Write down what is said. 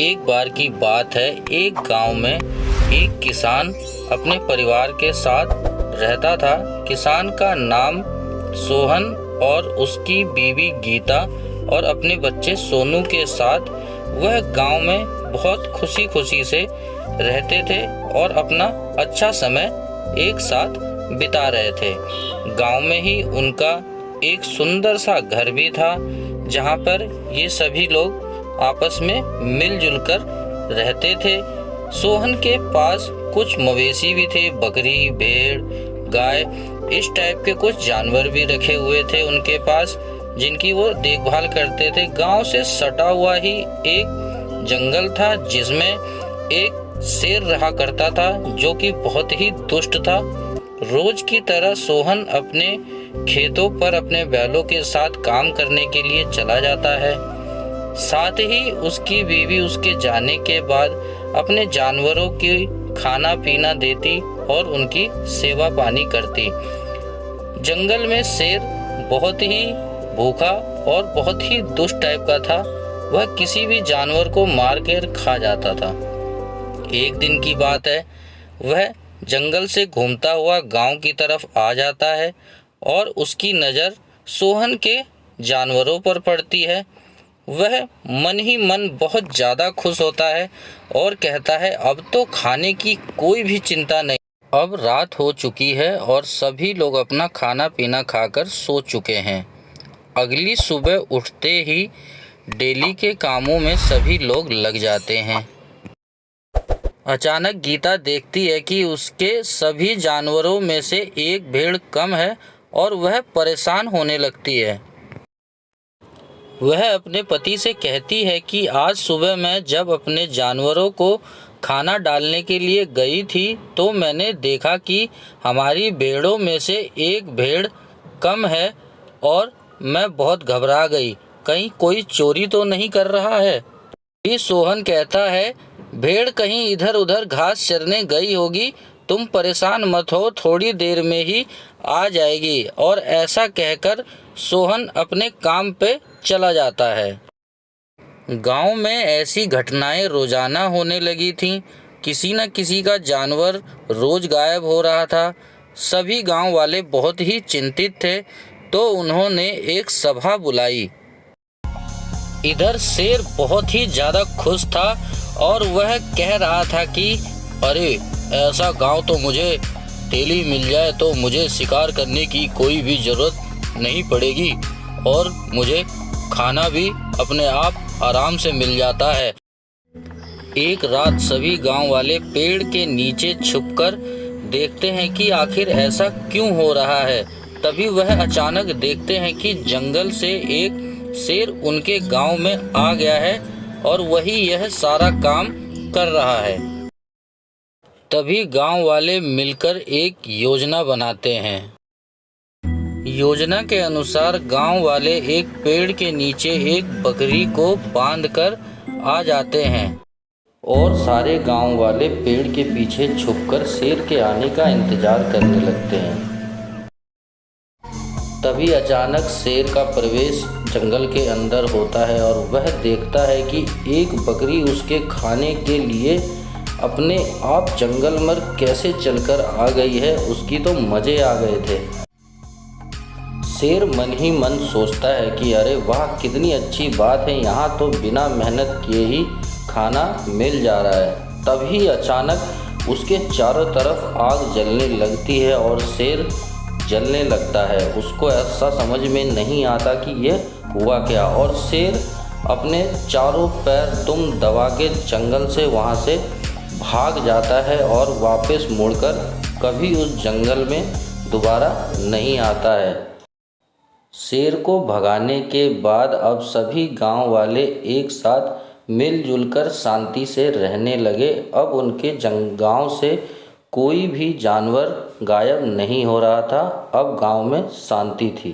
एक बार की बात है, एक गांव में एक किसान अपने परिवार के साथ रहता था। किसान का नाम सोहन और उसकी बीवी गीता और अपने बच्चे सोनू के साथ वह गांव में बहुत खुशी खुशी से रहते थे और अपना अच्छा समय एक साथ बिता रहे थे। गांव में ही उनका एक सुंदर सा घर भी था, जहां पर ये सभी लोग आपस में मिलजुल कर रहते थे। सोहन के पास कुछ मवेशी भी थे, बकरी, भेड़, गाय, इस टाइप के कुछ जानवर भी रखे हुए थे उनके पास, जिनकी वो देखभाल करते थे। गांव से सटा हुआ ही एक जंगल था, जिसमें एक शेर रहा करता था, जो कि बहुत ही दुष्ट था। रोज की तरह सोहन अपने खेतों पर अपने बैलों के साथ काम करने के लिए चला जाता है। साथ ही उसकी बीवी उसके जाने के बाद अपने जानवरों की खाना पीना देती और उनकी सेवा पानी करती। जंगल में शेर बहुत ही भूखा और बहुत ही दुष्ट टाइप का था। वह किसी भी जानवर को मार कर खा जाता था। एक दिन की बात है, वह जंगल से घूमता हुआ गांव की तरफ आ जाता है और उसकी नज़र सोहन के जानवरों पर पड़ती है। वह मन ही मन बहुत ज़्यादा खुश होता है और कहता है, अब तो खाने की कोई भी चिंता नहीं। अब रात हो चुकी है और सभी लोग अपना खाना पीना खाकर सो चुके हैं। अगली सुबह उठते ही डेली के कामों में सभी लोग लग जाते हैं। अचानक गीता देखती है कि उसके सभी जानवरों में से एक भेड़ कम है और वह परेशान होने लगती है। वह अपने पति से कहती है कि आज सुबह मैं जब अपने जानवरों को खाना डालने के लिए गई थी तो मैंने देखा कि हमारी भेड़ों में से एक भेड़ कम है और मैं बहुत घबरा गई। कहीं कोई चोरी तो नहीं कर रहा है? फिर सोहन कहता है, भेड़ कहीं इधर उधर घास चरने गई होगी, तुम परेशान मत हो, थोड़ी देर में ही आ जाएगी। और ऐसा कहकर सोहन अपने काम पे चला जाता है। गांव में ऐसी घटनाएं रोजाना होने लगी थीं। किसी न किसी का जानवर रोज गायब हो रहा था। सभी गांव वाले बहुत ही चिंतित थे, तो उन्होंने एक सभा बुलाई। इधर शेर बहुत ही ज़्यादा खुश था और वह कह रहा था कि अरे ऐसा गांव तो मुझे डेली मिल जाए तो मुझे शिकार करने की कोई भी ज़रूरत नहीं पड़ेगी और मुझे खाना भी अपने आप आराम से मिल जाता है। एक रात सभी गांव वाले पेड़ के नीचे छुपकर देखते हैं कि आखिर ऐसा क्यों हो रहा है। तभी वह अचानक देखते हैं कि जंगल से एक शेर उनके गांव में आ गया है और वही यह सारा काम कर रहा है। तभी गांव वाले मिलकर एक योजना बनाते हैं। योजना के अनुसार गांव वाले एक पेड़ के नीचे एक बकरी को बांधकर आ जाते हैं और सारे गांव वाले पेड़ के पीछे छुपकर शेर के आने का इंतजार करने लगते हैं। तभी अचानक शेर का प्रवेश जंगल के अंदर होता है और वह देखता है कि एक बकरी उसके खाने के लिए अपने आप जंगल में कैसे चलकर आ गई है। उसकी तो मज़े आ गए थे। शेर मन ही मन सोचता है कि अरे वाह, कितनी अच्छी बात है, यहाँ तो बिना मेहनत किए ही खाना मिल जा रहा है। तभी अचानक उसके चारों तरफ आग जलने लगती है और शेर जलने लगता है। उसको ऐसा समझ में नहीं आता कि ये हुआ क्या, और शेर अपने चारों पैर दुम दबा के जंगल से वहाँ से भाग जाता है और वापस मुड़कर कभी उस जंगल में दोबारा नहीं आता है। शेर को भगाने के बाद अब सभी गांव वाले एक साथ मिलजुल कर शांति से रहने लगे। अब उनके गांव से कोई भी जानवर गायब नहीं हो रहा था। अब गांव में शांति थी।